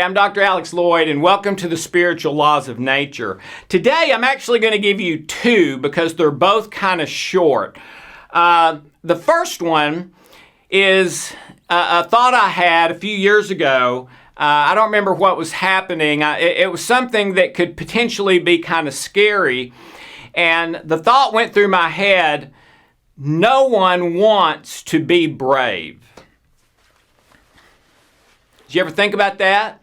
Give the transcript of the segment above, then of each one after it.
I'm Dr. Alex Loyd, and welcome to the Spiritual Laws of Nature. Today, I'm actually going to give you two because they're both kind of short. The first one is a thought I had a few years ago. I don't remember what was happening. It was something that could potentially be kind of scary. And the thought went through my head, no one wants to be brave. Did you ever think about that?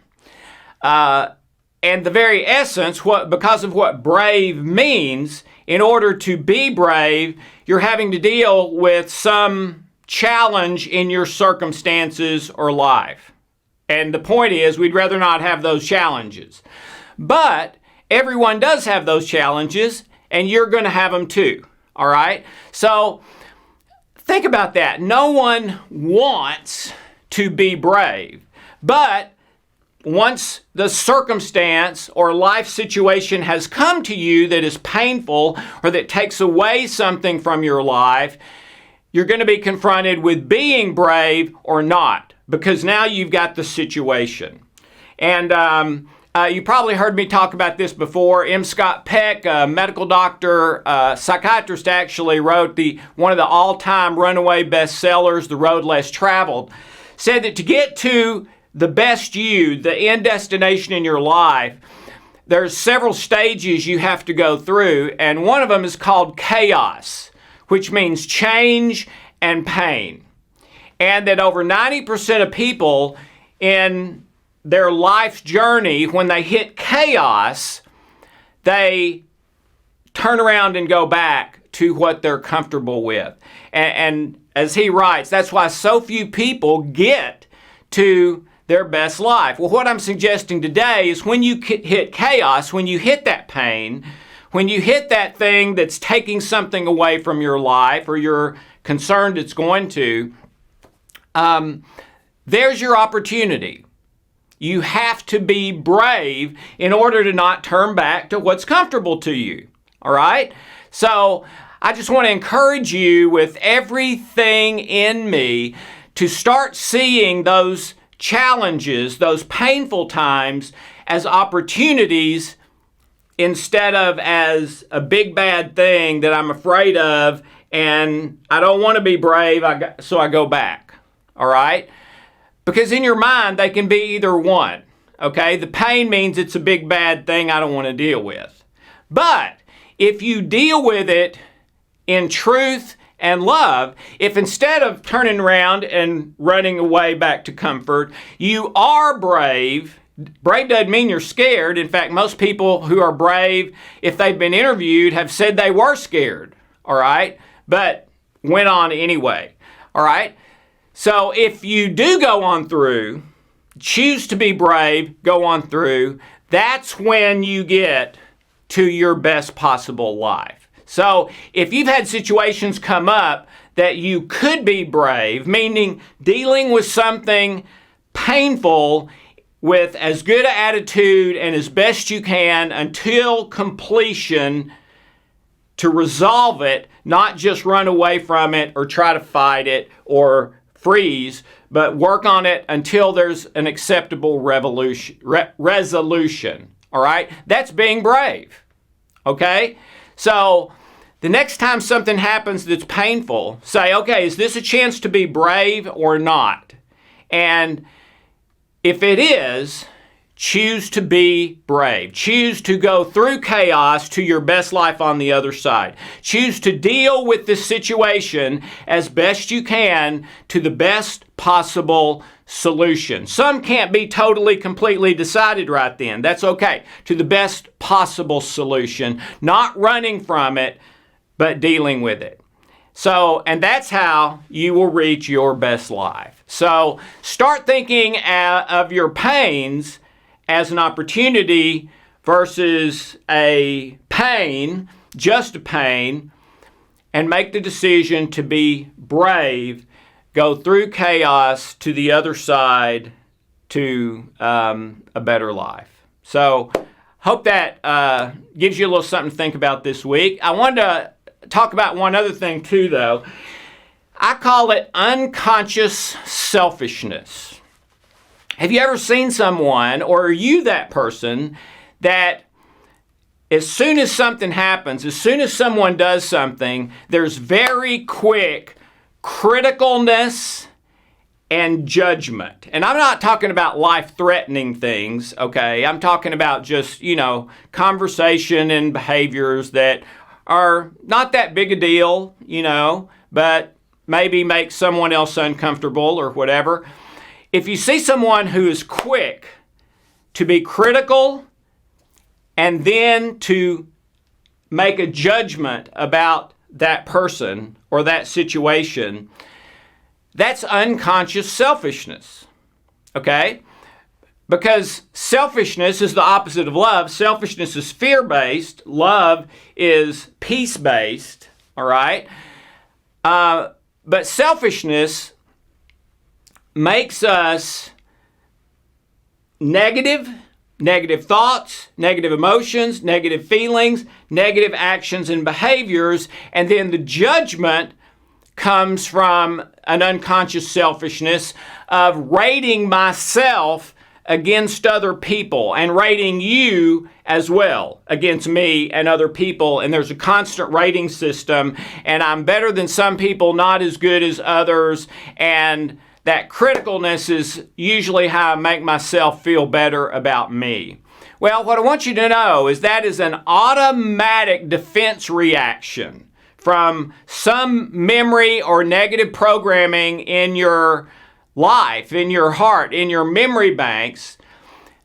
And the very essence, because of what brave means, in order to be brave, you're having to deal with some challenge in your circumstances or life. And the point is, we'd rather not have those challenges. But everyone does have those challenges, and you're going to have them too. All right? So think about that. No one wants to be brave. But once the circumstance or life situation has come to you that is painful or that takes away something from your life, you're going to be confronted with being brave or not, because now you've got the situation. And you probably heard me talk about this before. M. Scott Peck, a medical doctor, psychiatrist, actually wrote one of the all-time runaway bestsellers, The Road Less Traveled, said that to get to the best you, the end destination in your life, there's several stages you have to go through, and one of them is called chaos, which means change and pain. And that over 90% of people in their life's journey, when they hit chaos, they turn around and go back to what they're comfortable with. And as he writes, that's why so few people get to their best life. Well, what I'm suggesting today is when you hit chaos, when you hit that pain, when you hit that thing that's taking something away from your life or you're concerned it's going to, there's your opportunity. You have to be brave in order to not turn back to what's comfortable to you. All right? So I just want to encourage you with everything in me to start seeing those challenges, those painful times, as opportunities instead of as a big bad thing that I'm afraid of and I don't want to be brave, so I go back. All right? Because in your mind, they can be either one. Okay? The pain means it's a big bad thing I don't want to deal with. But if you deal with it in truth and love, if instead of turning around and running away back to comfort, you are brave. Brave doesn't mean you're scared. In fact, most people who are brave, if they've been interviewed, have said they were scared, all right, but went on anyway, all right? So if you do go on through, choose to be brave, go on through, that's when you get to your best possible life. So if you've had situations come up that you could be brave, meaning dealing with something painful with as good an attitude and as best you can until completion to resolve it, not just run away from it or try to fight it or freeze, but work on it until there's an acceptable resolution. All right? That's being brave. Okay? So the next time something happens that's painful, say, okay, is this a chance to be brave or not? And if it is, choose to be brave. Choose to go through chaos to your best life on the other side. Choose to deal with this situation as best you can to the best possible solution. Some can't be totally, completely decided right then. That's okay. To the best possible solution, not running from it, but dealing with it. So, and that's how you will reach your best life. So, start thinking of your pains as an opportunity versus a pain, just a pain, and make the decision to be brave, go through chaos to the other side to a better life. So, hope that gives you a little something to think about this week. I wanted to talk about one other thing too, though. I call it unconscious selfishness. Have you ever seen someone, or are you that person, that as soon as something happens, as soon as someone does something, there's very quick criticalness and judgment? And I'm not talking about life-threatening things, okay? I'm talking about just, conversation and behaviors that are not that big a deal, but maybe make someone else uncomfortable or whatever. If you see someone who is quick to be critical and then to make a judgment about that person or that situation, that's unconscious selfishness, okay? Because selfishness is the opposite of love. Selfishness is fear-based. Love is peace-based, all right? But selfishness makes us negative thoughts, negative emotions, negative feelings, negative actions and behaviors, and then the judgment comes from an unconscious selfishness of rating myself against other people and rating you as well against me and other people. And there's a constant rating system, and I'm better than some people, not as good as others. And that criticalness is usually how I make myself feel better about me. Well, what I want you to know is that is an automatic defense reaction from some memory or negative programming in your life, in your heart, in your memory banks,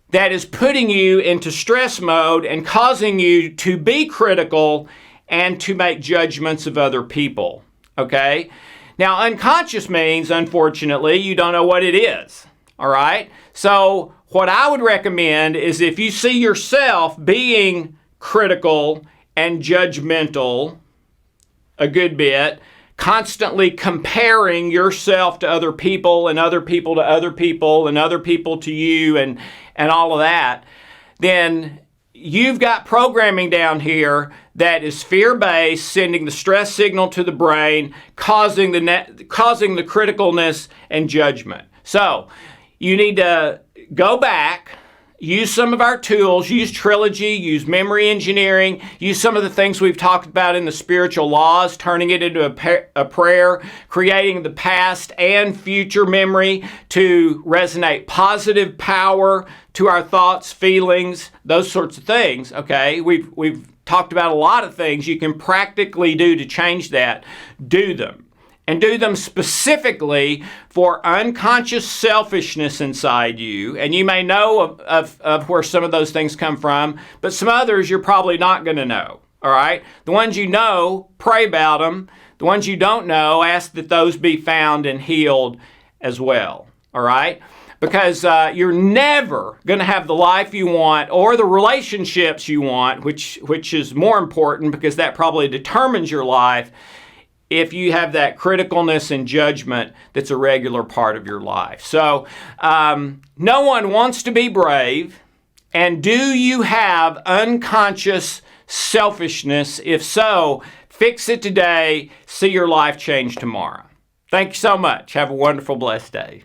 that is putting you into stress mode and causing you to be critical and to make judgments of other people, okay? Now, unconscious means, unfortunately, you don't know what it is, all right? So what I would recommend is if you see yourself being critical and judgmental a good bit, constantly comparing yourself to other people and other people to other people and other people to you and all of that, then you've got programming down here that is fear-based, sending the stress signal to the brain, causing the criticalness and judgment. So you need to go back, use some of our tools, use Trilogy, use memory engineering, use some of the things we've talked about in the spiritual laws, turning it into a prayer, creating the past and future memory to resonate positive power to our thoughts, feelings, those sorts of things, okay? We've talked about a lot of things you can practically do to change that. Do them. And do them specifically for unconscious selfishness inside you. And you may know of where some of those things come from, but some others you're probably not going to know, all right? The ones you know, pray about them. The ones you don't know, ask that those be found and healed as well, all right? Because you're never going to have the life you want or the relationships you want, which is more important because that probably determines your life, if you have that criticalness and judgment that's a regular part of your life. So no one wants to be brave. And do you have unconscious selfishness? If so, fix it today. See your life change tomorrow. Thank you so much. Have a wonderful, blessed day.